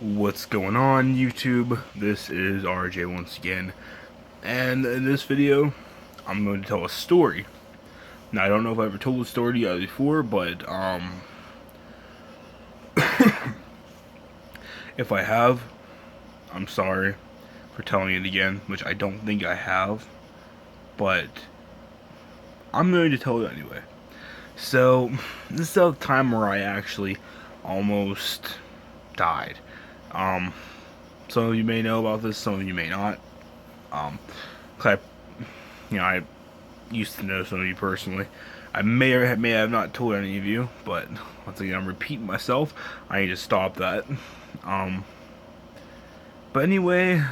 What's going on, YouTube? This is RJ once again, and in this video I'm going to tell a story. Now, I don't know if I ever told a story to you guys before, but if I have, I'm sorry for telling it again, which I don't think I have, but I'm going to tell it anyway. So, this is the time where I actually almost died. Some of you may know about this, some of you may not. Um, I, I used to know some of you personally. I may or may have not told any of you, but once again, I'm repeating myself. I need to stop that. But anyway,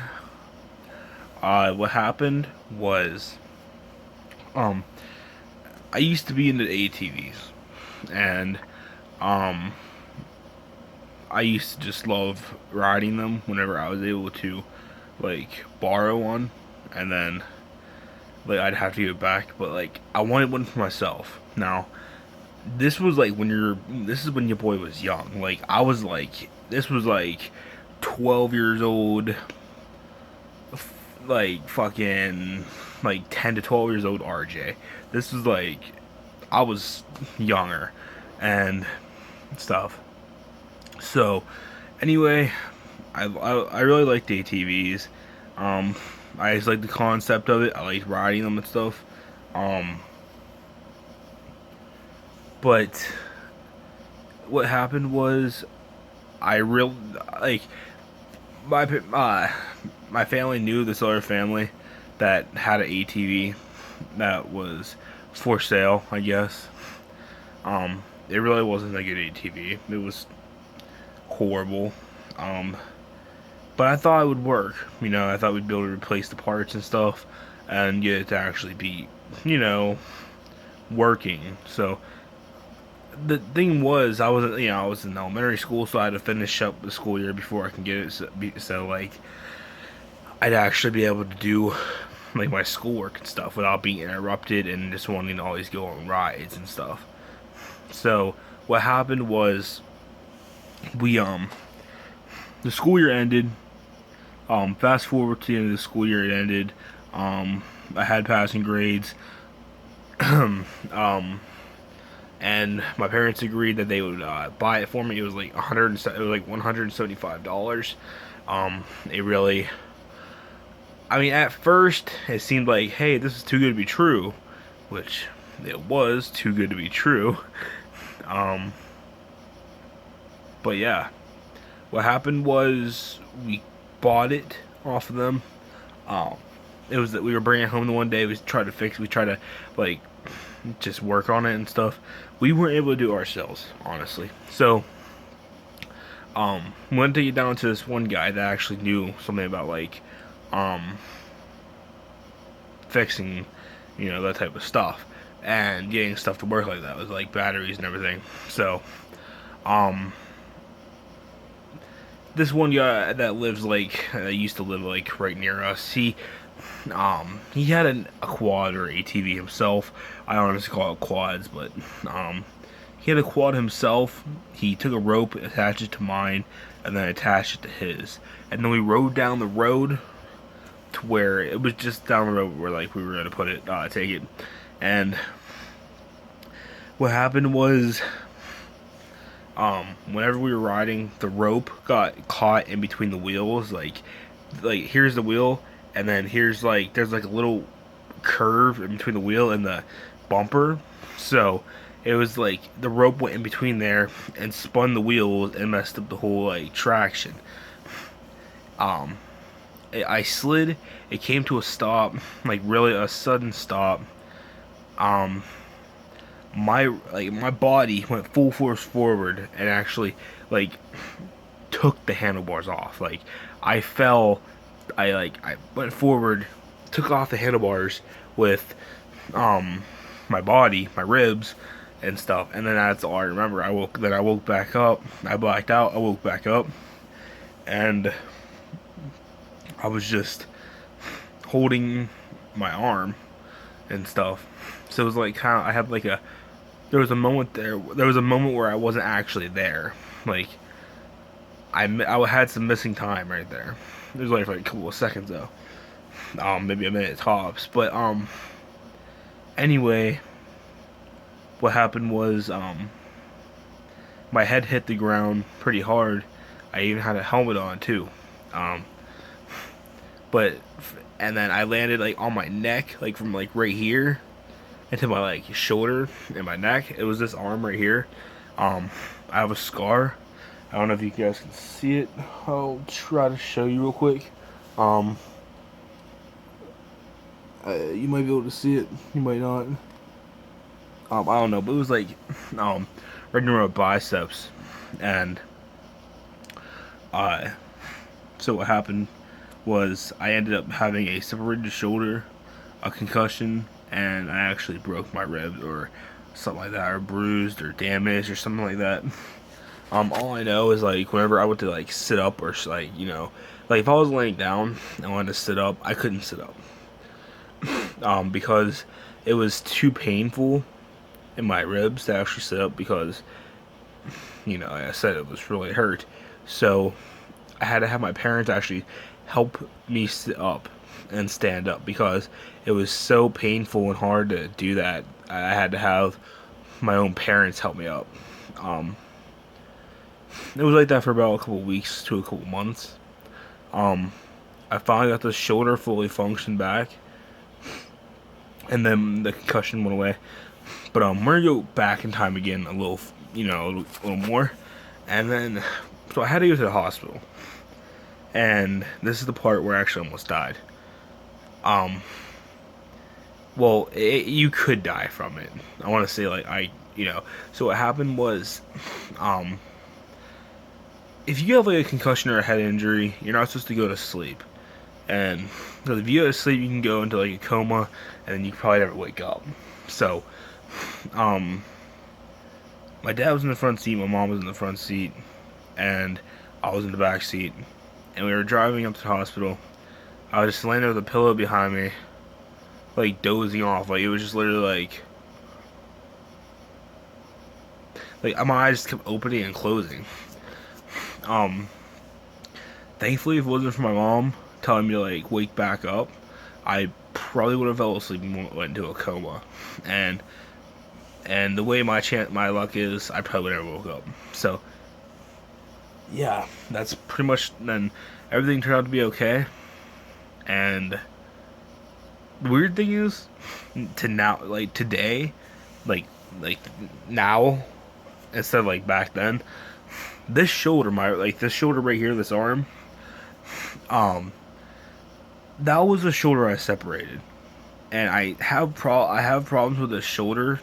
what happened was, I used to be into ATVs, and I used to just love riding them whenever I was able to, like, borrow one, and then I'd have to give it back. But I wanted one for myself. Now, this was this is when your boy was young. This was 12 years old, fucking 10 to 12 years old RJ. This was I was younger and stuff. So anyway, I really liked ATVs. I just like the concept of it. I like riding them and stuff. But what happened was, I real like my my family knew this other family that had an ATV that was for sale, I guess. It really wasn't a good ATV. It was horrible. But I thought it would work. I thought we'd be able to replace the parts and stuff and get it to actually be, working. So the thing was, I was in elementary school, so I had to finish up the school year before I can get it. So I'd actually be able to do my schoolwork and stuff without being interrupted and just wanting to always go on rides and stuff. So what happened was, we the school year ended. Fast forward to the end of the school year, it ended. I had passing grades. And my parents agreed that they would buy it for me. It was like $175. It really, at first it seemed like, hey, this is too good to be true, which it was too good to be true. But yeah, what happened was, we bought it off of them. It was that we were bringing it home the one day. We tried to just work on it and stuff. We weren't able to do it ourselves, honestly. So, went to get down to this one guy that actually knew something about fixing, that type of stuff and getting stuff to work like that, with batteries and everything. So, this one guy that lives used to live right near us. He had a quad or ATV himself. I don't know if to call it quads, but he had a quad himself. He took a rope, attached it to mine, and then attached it to his. And then we rode down the road to where it was just down the road where we were gonna put it, take it. And what happened was, whenever we were riding, the rope got caught in between the wheels. Here's the wheel, and then here's there's a little curve in between the wheel and the bumper. So it was the rope went in between there and spun the wheels and messed up the whole traction. I slid. It came to a stop, really a sudden stop. My body went full force forward and actually took the handlebars off. I fell. I went forward, took off the handlebars with my body, my ribs and stuff, and then that's all I remember. I woke back up. I blacked out. I woke back up, and I was just holding my arm and stuff. So it was I had there was a moment where I wasn't actually there. I had some missing time right there. It was only for like a couple of seconds though, maybe a minute tops. But anyway, what happened was my head hit the ground pretty hard. I even had a helmet on too. Um, but and then I landed like on my neck, like from like right here into my like shoulder and my neck. It was this arm right here. I have a scar. I don't know if you guys can see it. I'll try to show you real quick. Um, you might be able to see it. You might not. I don't know, but it was like right near my biceps, and uh, so what happened was I ended up having a separated shoulder, a concussion, and I actually broke my ribs or something like that, or bruised or damaged or something like that. All I know is like whenever I went to like sit up or like like if I was laying down and I wanted to sit up, I couldn't sit up, because it was too painful in my ribs to actually sit up because like I said, it was really hurt. So I had to have my parents actually help me sit up and stand up because it was so painful and hard to do that. I had to have my own parents help me up. Um, it was like that for about a couple weeks to a couple months. Um, I finally got the shoulder fully functioned back, and then the concussion went away. But we're gonna go back in time again a little, a little more, and then so I had to go to the hospital, and this is the part where I actually almost died. Um, well, you could die from it. I want to say like So what happened was, um, if you have like a concussion or a head injury, you're not supposed to go to sleep. And so if you go to sleep, you can go into like a coma, and then you probably never wake up. So, my dad was in the front seat, my mom was in the front seat, and I was in the back seat. And we were driving up to the hospital. I was just laying there with a pillow behind me, like dozing off. Like it was just literally like my eyes kept opening and closing. Um, Thankfully, if it wasn't for my mom telling me to like wake back up, I probably would have fell asleep and went into a coma. And the way my luck is, I probably would never woke up. So yeah, that's pretty much. Then everything turned out to be okay. And the weird thing is, to now, like today, like like now, instead of like back then, this shoulder right here, this arm, um, that was the shoulder I separated, and I have problems with the shoulder,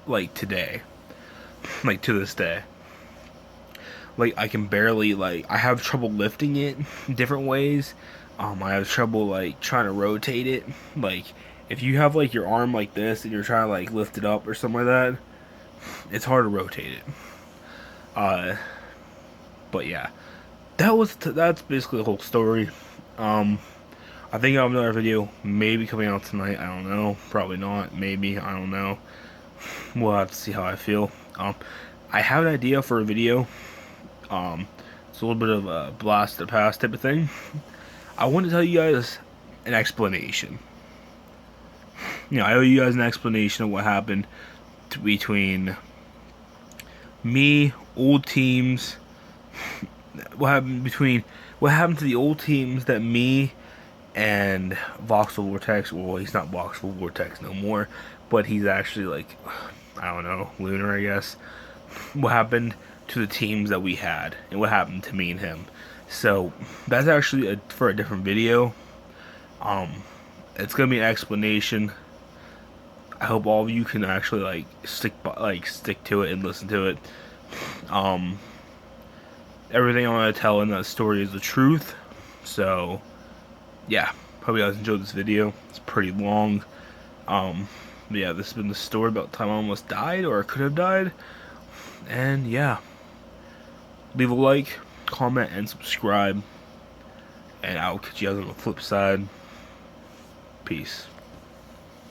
like today, like to this day. Like I can barely I have trouble lifting it different ways. I have trouble like trying to rotate it. Like if you have like your arm like this and you're trying to like lift it up or something like that, it's hard to rotate it. Uh, but yeah, that's basically the whole story. Um, I think I have another video maybe coming out tonight. I don't know. Probably not. Maybe, I don't know. We'll have to see how I feel. I have an idea for a video. It's a little bit of a blast of the past type of thing. I want to tell you guys an explanation. I owe you guys an explanation of what happened between me, old teams. What happened to the old teams that me and Voxel Vortex. Well, he's not Voxel Vortex no more, but he's actually like, I don't know, Lunar, I guess. What happened to the teams that we had, and what happened to me and him. So that's actually for a different video. It's gonna be an explanation. I hope all of you can actually stick to it and listen to it. Everything I want to tell in that story is the truth. So yeah, hope you guys enjoyed this video. It's pretty long. But yeah, this has been the story about the time I almost died, or I could have died. And yeah, leave a like, comment, and subscribe. And I'll catch you guys on the flip side. Peace.